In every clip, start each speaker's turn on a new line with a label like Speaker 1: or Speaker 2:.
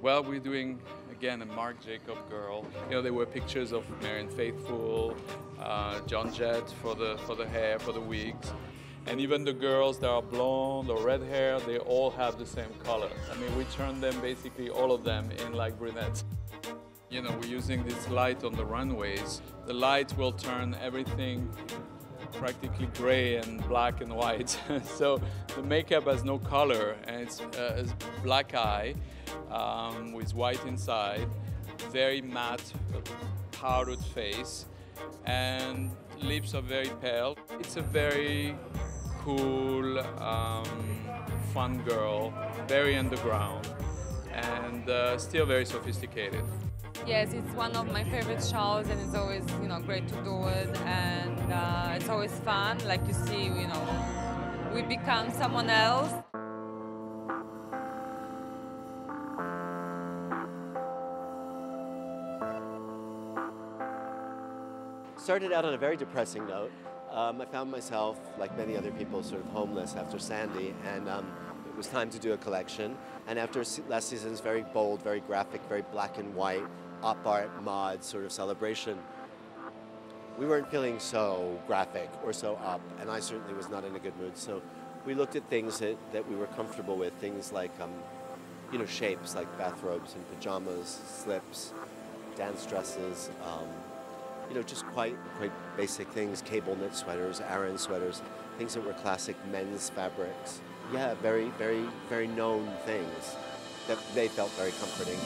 Speaker 1: Well, we're doing again a Marc Jacobs girl. You know, there were pictures of Marianne Faithfull, John Jett for the hair, for the wigs, and even the girls that are blonde or red hair, they all have the same color. I mean, we turned them basically all of them in like brunettes. You know, we're using this light on the runways. The light will turn everything practically gray and black and white. So the makeup has no color, and it's black eye with white inside, very matte, powdered face, and lips are very pale. It's a very cool, fun girl, very underground, and still very sophisticated.
Speaker 2: Yes, it's one of my favorite shows, and it's always, great to do it, and it's always fun. Like you see, we become someone else.
Speaker 3: Started out on a very depressing note. I found myself, like many other people, sort of homeless after Sandy, and it was time to do a collection. And after last season's very bold, very graphic, very black and white, op art, mod sort of celebration, we weren't feeling so graphic or so up, and I certainly was not in a good mood. So we looked at things that we were comfortable with, things like, shapes like bathrobes and pajamas, slips, dance dresses, just quite basic things, cable knit sweaters, Aran sweaters, things that were classic men's fabrics. Yeah, very, very, very known things that they felt very comforting.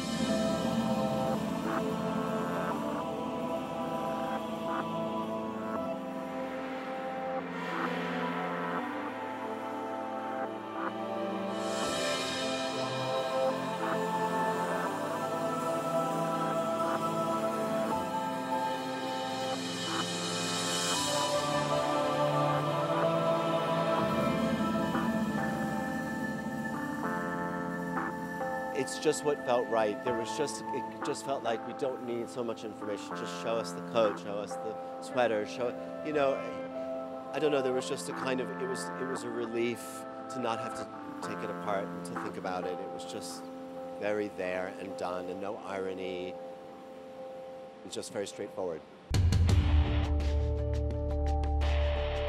Speaker 3: It's just what felt right. It just felt like we don't need so much information. Just show us the coat, show us the sweater, I don't know, there was just a kind of, it was a relief to not have to take it apart and to think about it. It was just very there and done, and no irony. It was just very straightforward.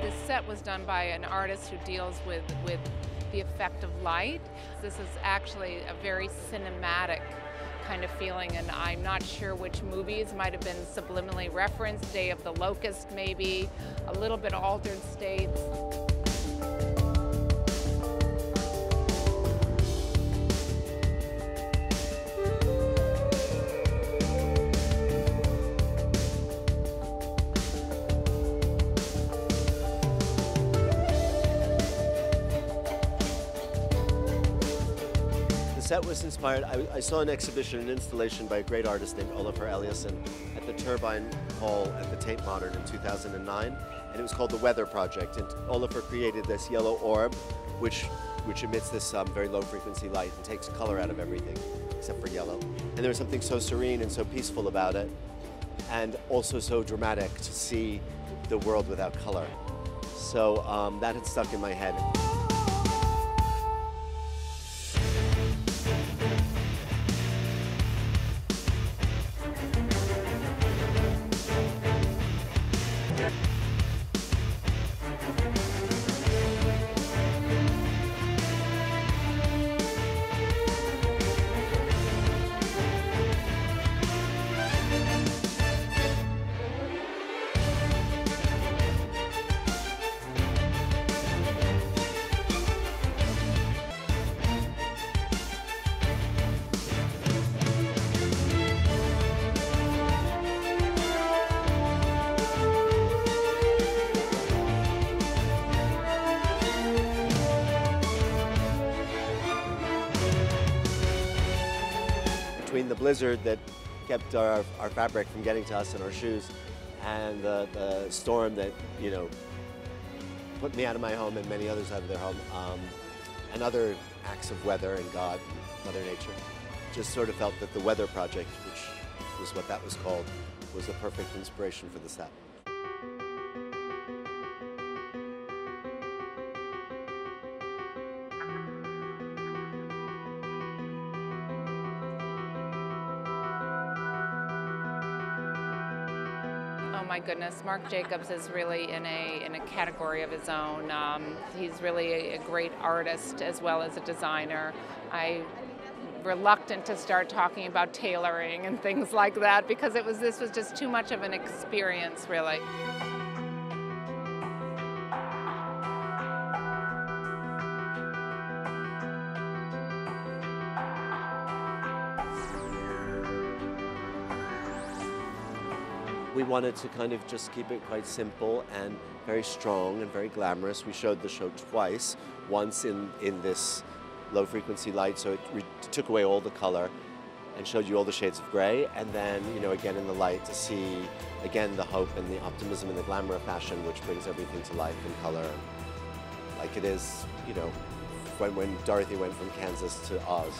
Speaker 4: This set was done by an artist who deals with the effect of light. This is actually a very cinematic kind of feeling, and I'm not sure which movies might have been subliminally referenced. Day of the Locust, maybe, a little bit Altered States.
Speaker 3: The set was inspired, I saw an exhibition, an installation by a great artist named Olafur Eliasson at the Turbine Hall at the Tate Modern in 2009, and it was called the Weather Project. And Olafur created this yellow orb, which emits this very low frequency light and takes color out of everything except for yellow. And there was something so serene and so peaceful about it, and also so dramatic to see the world without color. So that had stuck in my head. Between the blizzard that kept our fabric from getting to us in our shoes, and the storm that, put me out of my home and many others out of their home, and other acts of weather and God, Mother Nature, just sort of felt that the Weather Project, which was what that was called, was the perfect inspiration for the set.
Speaker 4: my goodness, Marc Jacobs is really in a category of his own. He's really a great artist as well as a designer. I'm reluctant to start talking about tailoring and things like that because this was just too much of an experience, really.
Speaker 3: We wanted to kind of just keep it quite simple and very strong and very glamorous. We showed the show twice, once in this low frequency light, so it took away all the color and showed you all the shades of gray, and then, you know, again in the light to see, again, the hope and the optimism and the glamour of fashion, which brings everything to life in color, like it is, you know, when Dorothy went from Kansas to Oz.